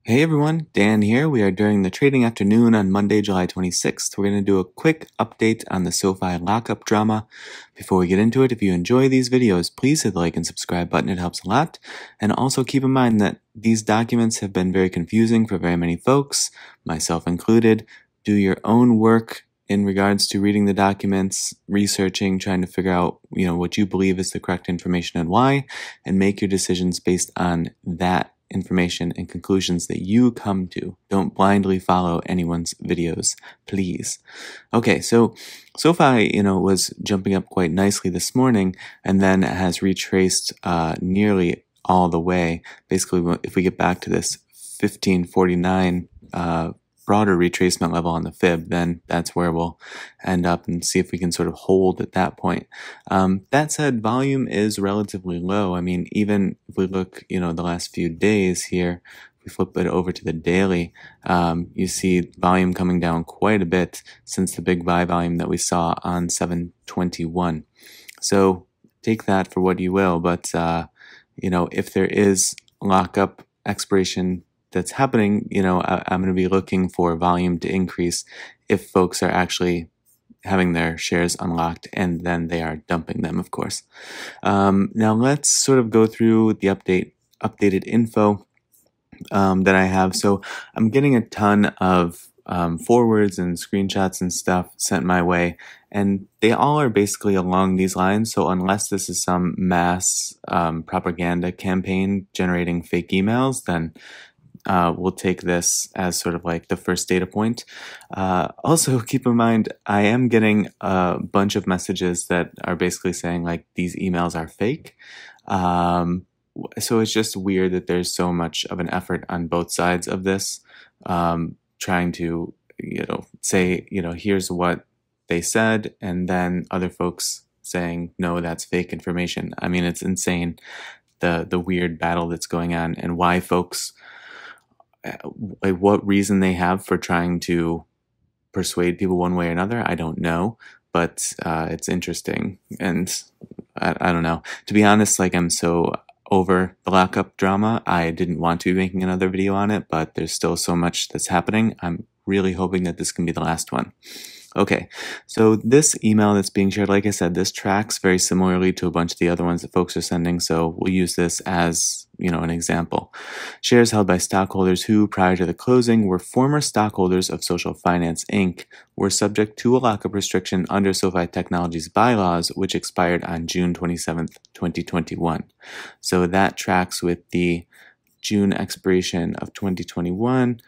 Hey everyone, Dan here. We are during the trading afternoon on Monday, July 26th. We're going to do a quick update on the SoFi lockup drama. Before we get into it, if you enjoy these videos, please hit the like and subscribe button. It helps a lot. And also keep in mind that these documents have been very confusing for very many folks, myself included. Do your own work in regards to reading the documents, researching, trying to figure out, what you believe is the correct information and why, and make your decisions based on that information and conclusions that you come to. Don't blindly follow anyone's videos, please. Okay, so SoFi, was jumping up quite nicely this morning and then has retraced nearly all the way. Basically, if we get back to this 1549 broader retracement level on the fib, then that's where we'll end up and see if we can sort of hold at that point. That said, volume is relatively low. I mean, even if we look, the last few days here, if we flip it over to the daily, you see volume coming down quite a bit since the big buy volume that we saw on 721. So take that for what you will, but, if there is lockup expiration that's happening, I'm going to be looking for volume to increase if folks are actually having their shares unlocked and then they are dumping them, of course. Now let's sort of go through the updated info that I have. So I'm getting a ton of forwards and screenshots and stuff sent my way, and they all are basically along these lines. So unless this is some mass propaganda campaign generating fake emails, then we'll take this as sort of like the first data point. Also, keep in mind, I am getting a bunch of messages that are basically saying like these emails are fake. So it's just weird that there's so much of an effort on both sides of this, trying to, say, here's what they said, and then other folks saying, no, that's fake information. I mean, it's insane, the weird battle that's going on and why folks, like what reason they have for trying to persuade people one way or another, I don't know, but it's interesting. And I don't know. To be honest, like I'm so over the lockup drama, I didn't want to be making another video on it, but there's still so much that's happening. I'm really hoping that this can be the last one. Okay, so this email that's being shared, like I said, this tracks very similarly to a bunch of the other ones that folks are sending, so we'll use this as, an example. Shares held by stockholders who, prior to the closing, were former stockholders of Social Finance, Inc., were subject to a lockup restriction under SoFi Technologies bylaws, which expired on June 27th, 2021. So that tracks with the June expiration of 2021,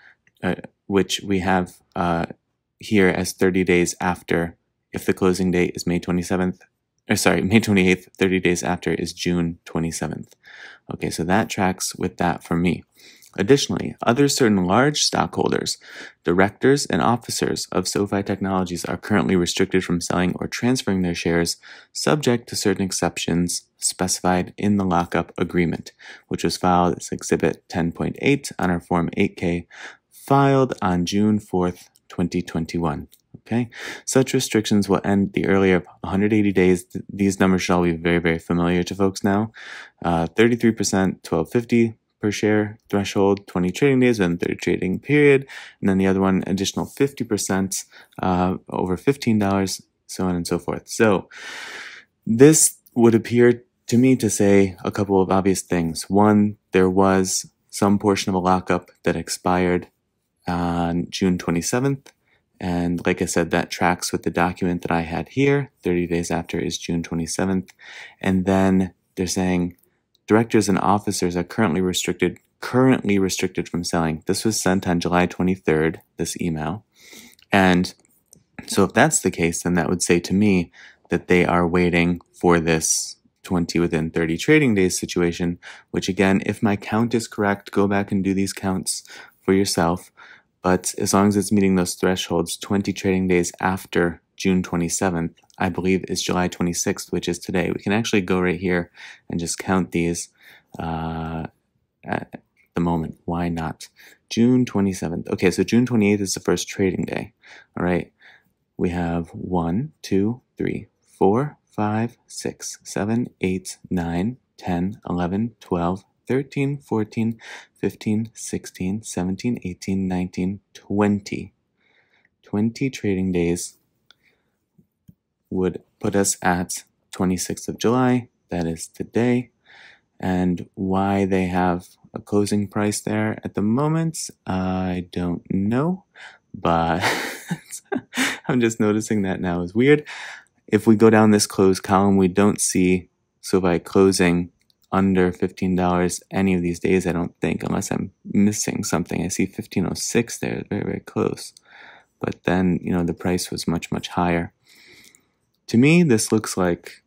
which we have here as 30 days after. If the closing date is May 28th, 30 days after is June 27th. Okay, so that tracks with that for me. Additionally, other certain large stockholders, directors, and officers of SoFi Technologies are currently restricted from selling or transferring their shares, subject to certain exceptions specified in the lockup agreement, which was filed as Exhibit 10.8 on our Form 8K, filed on June 4th, 2021. Okay, such restrictions will end the earlier of 180 days. These numbers should all be very, very familiar to folks now. 33%, $12.50 per share threshold, 20 trading days within 30 trading period, and then the other one, additional 50% over $15, so on and so forth. So this would appear to me to say a couple of obvious things. One, there was some portion of a lockup that expired on June 27th. And like I said, that tracks with the document that I had here. 30 days after is June 27th. And then they're saying directors and officers are currently restricted from selling. This was sent on July 23rd, this email. And so if that's the case, then that would say to me that they are waiting for this 20 within 30 trading days situation, which again, if my count is correct, go back and do these counts for yourself. But as long as it's meeting those thresholds, 20 trading days after June 27th, I believe is July 26th, which is today. We can actually go right here and just count these at the moment. Why not? June 27th. Okay, so June 28th is the first trading day. All right. We have 1, 2, 3, 4, 5, 6, 7, 8, 9, 10, 11, 12, 13, 14, 15, 16, 17, 18, 19, 20. 20 trading days would put us at 26th of July. That is today. And why they have a closing price there at the moment, I don't know, but I'm just noticing that now is weird. If we go down this close column, we don't see SoFi closing under $15 any of these days, I don't think, unless I'm missing something. I see 1506 there, very, very close. But then, the price was much, much higher. To me, this looks like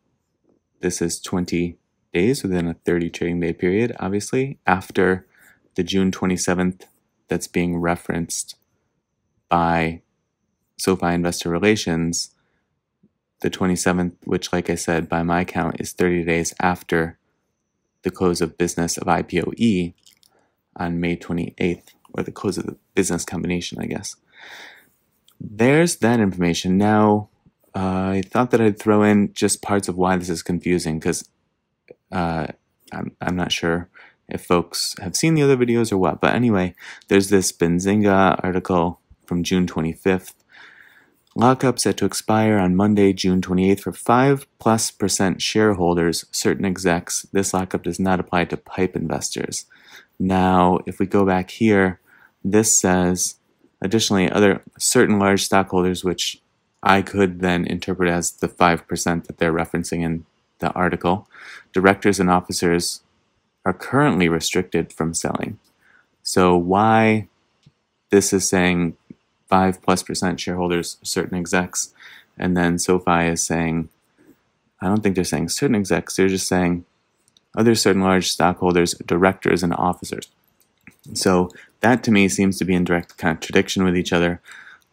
this is 20 days within a 30 trading day period, obviously, after the June 27th that's being referenced by SoFi Investor Relations. The 27th, which, like I said, by my count, is 30 days after the close of business of IPOE on May 28th, or the close of the business combination, I guess. There's that information. Now, I thought that I'd throw in just parts of why this is confusing, because I'm not sure if folks have seen the other videos or what. But anyway, there's this Zinga article from June 25th. Lockup set to expire on Monday, June 28th for 5+% shareholders, certain execs. This lockup does not apply to PIPE investors. Now, if we go back here, this says, additionally, other certain large stockholders, which I could then interpret as the 5% that they're referencing in the article, directors and officers are currently restricted from selling. So why this is saying 5+% shareholders, certain execs, and then SoFi is saying, I don't think they're saying certain execs, they're just saying other certain large stockholders, directors, and officers. So that to me seems to be in direct contradiction with each other,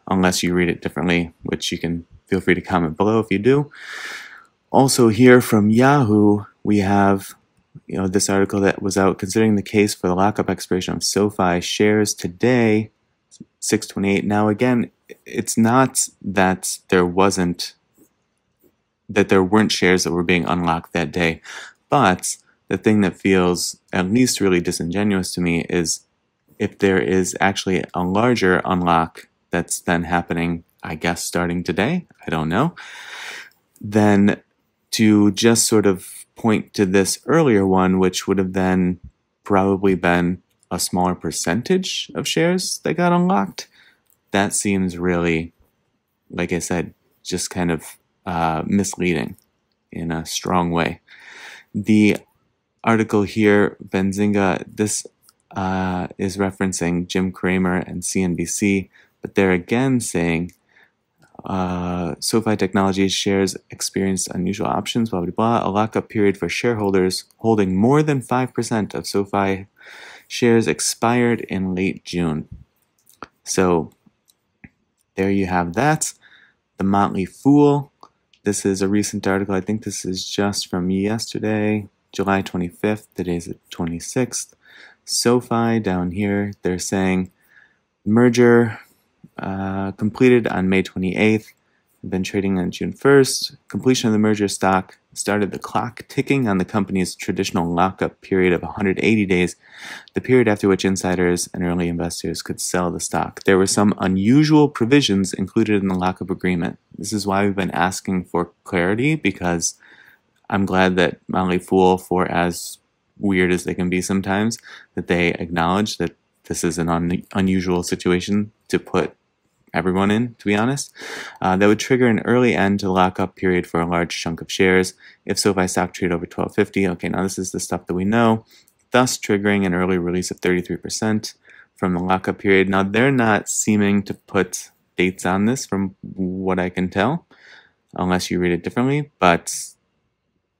unless you read it differently, which you can feel free to comment below if you do. Also here from Yahoo, we have this article that was out considering the case for the lockup expiration of SoFi shares today, 6/28. Now again, it's not that there weren't shares that were being unlocked that day, but the thing that feels at least really disingenuous to me is if there is actually a larger unlock that's then happening, I guess starting today, I don't know, then to just sort of point to this earlier one, which would have then probably been a smaller percentage of shares that got unlocked, that seems really, like I said, just kind of misleading in a strong way. The article here, Zinga, this is referencing Jim Cramer and CNBC, but they're again saying SoFi Technologies shares experienced unusual options, blah, blah, blah. A lockup period for shareholders holding more than 5% of SoFi shares expired in late June. So there you have that. The Motley Fool. This is a recent article. I think this is just from yesterday, July 25th. Today's the 26th. SoFi down here, they're saying merger completed on May 28th. Been trading on June 1st. Completion of the merger stock started the clock ticking on the company's traditional lockup period of 180 days, the period after which insiders and early investors could sell the stock. There were some unusual provisions included in the lockup agreement. This is why we've been asking for clarity, because I'm glad that Motley Fool, for as weird as they can be sometimes, that they acknowledge that this is an unusual situation to put everyone in, to be honest. That would trigger an early end to the lockup period for a large chunk of shares if SoFi stock traded over $12.50. Okay, now this is the stuff that we know, thus triggering an early release of 33% from the lockup period. Now, they're not seeming to put dates on this from what I can tell, unless you read it differently, but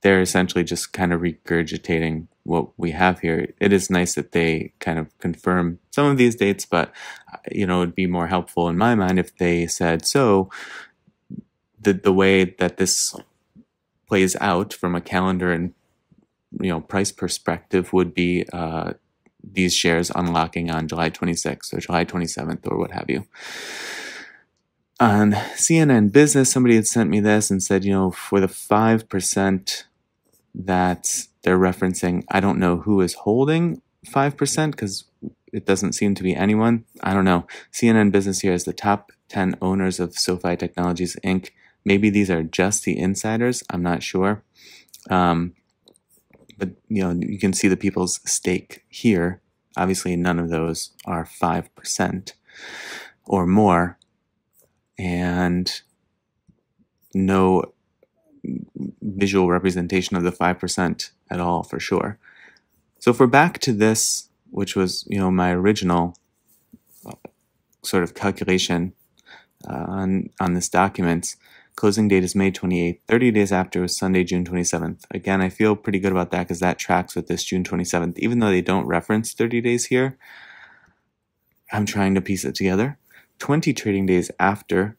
they're essentially just kind of regurgitating what we have here. It is nice that they kind of confirm some of these dates, but it would be more helpful in my mind if they said, so the way that this plays out from a calendar and price perspective would be these shares unlocking on July 26th or July 27th or what have you. On CNN Business, somebody had sent me this and said, for the 5% that they're referencing, I don't know who is holding 5% because it doesn't seem to be anyone. I don't know. CNN Business here is the top 10 owners of SoFi Technologies Inc. Maybe these are just the insiders. I'm not sure. But you can see the people's stake here. Obviously, none of those are 5% or more, and no visual representation of the 5% at all for sure. So if we're back to this, which was my original sort of calculation on this document, closing date is May 28th, 30 days after was Sunday, June 27th. Again, I feel pretty good about that because that tracks with this June 27th. Even though they don't reference 30 days here, I'm trying to piece it together. 20 trading days after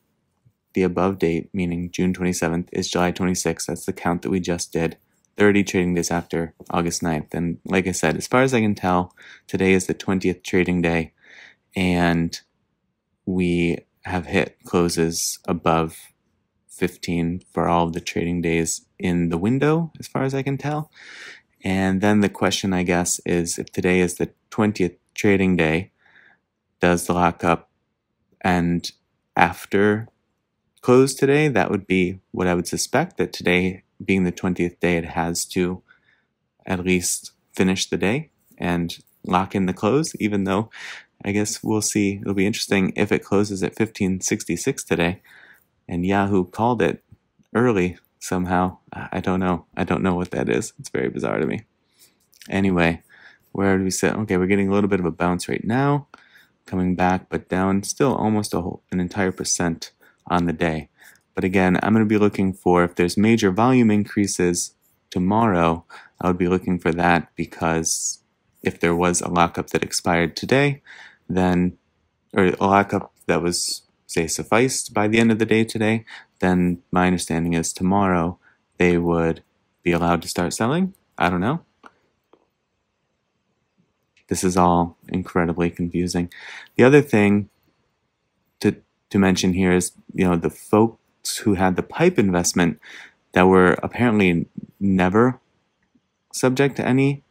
the above date, meaning June 27th, is July 26th. That's the count that we just did. 30 trading days after August 9th. And like I said, as far as I can tell, today is the 20th trading day, and we have hit closes above 15 for all of the trading days in the window, as far as I can tell. And then the question, I guess, is if today is the 20th trading day, does the lockup end after close today? That would be what I would suspect, that today being the 20th day, it has to at least finish the day and lock in the close, even though I guess we'll see. It'll be interesting if it closes at 1566 today and Yahoo called it early somehow. I don't know. I don't know what that is. It's very bizarre to me. Anyway, where do we sit? Okay, we're getting a little bit of a bounce right now, coming back, but down still almost an entire percent on the day. But again, I'm going to be looking for, if there's major volume increases tomorrow, I would be looking for that, because if there was a lockup that expired today, then, or a lockup that was, say, sufficed by the end of the day today, then my understanding is tomorrow they would be allowed to start selling. I don't know. This is all incredibly confusing. The other thing to mention here is, the folks who had the PIPE investment that were apparently never subject to any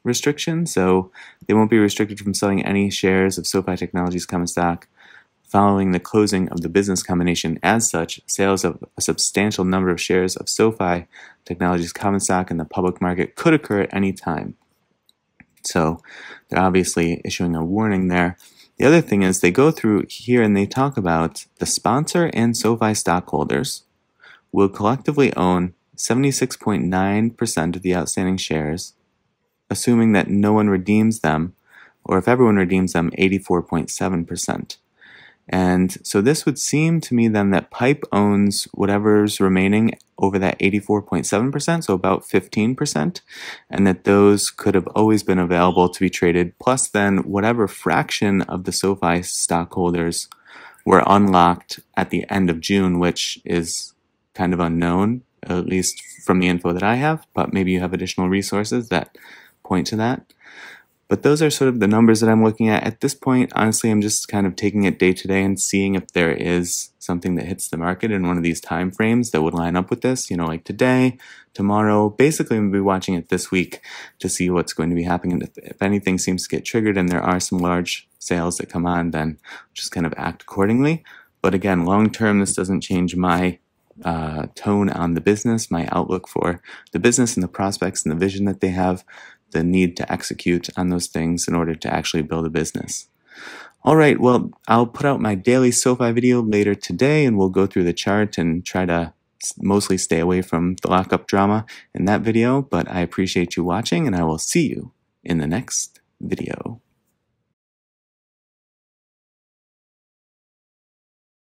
restriction, so they won't be restricted from selling any shares of SoFi Technologies common stock following the closing of the business combination. As such, sales of a substantial number of shares of SoFi Technologies common stock in the public market could occur at any time. So they're obviously issuing a warning there. The other thing is they go through here and they talk about the sponsor and SoFi stockholders will collectively own 76.9% of the outstanding shares, assuming that no one redeems them, or if everyone redeems them, 84.7%. And so this would seem to me then that PIPE owns whatever's remaining over that 84.7%, so about 15%, and that those could have always been available to be traded, plus then whatever fraction of the SoFi stockholders were unlocked at the end of June, which is kind of unknown, at least from the info that I have, but maybe you have additional resources that point to that. But those are sort of the numbers that I'm looking at. At this point, honestly, I'm just kind of taking it day to day and seeing if there is something that hits the market in one of these time frames that would line up with this, like today, tomorrow. Basically, I'm going to be watching it this week to see what's going to be happening. And if anything seems to get triggered and there are some large sales that come on, then just kind of act accordingly. But again, long term, this doesn't change my tone on the business, my outlook for the business and the prospects and the vision that they have, the need to execute on those things in order to actually build a business. All right, well, I'll put out my daily SoFi video later today, and we'll go through the chart and try to mostly stay away from the lockup drama in that video, but I appreciate you watching, and I will see you in the next video.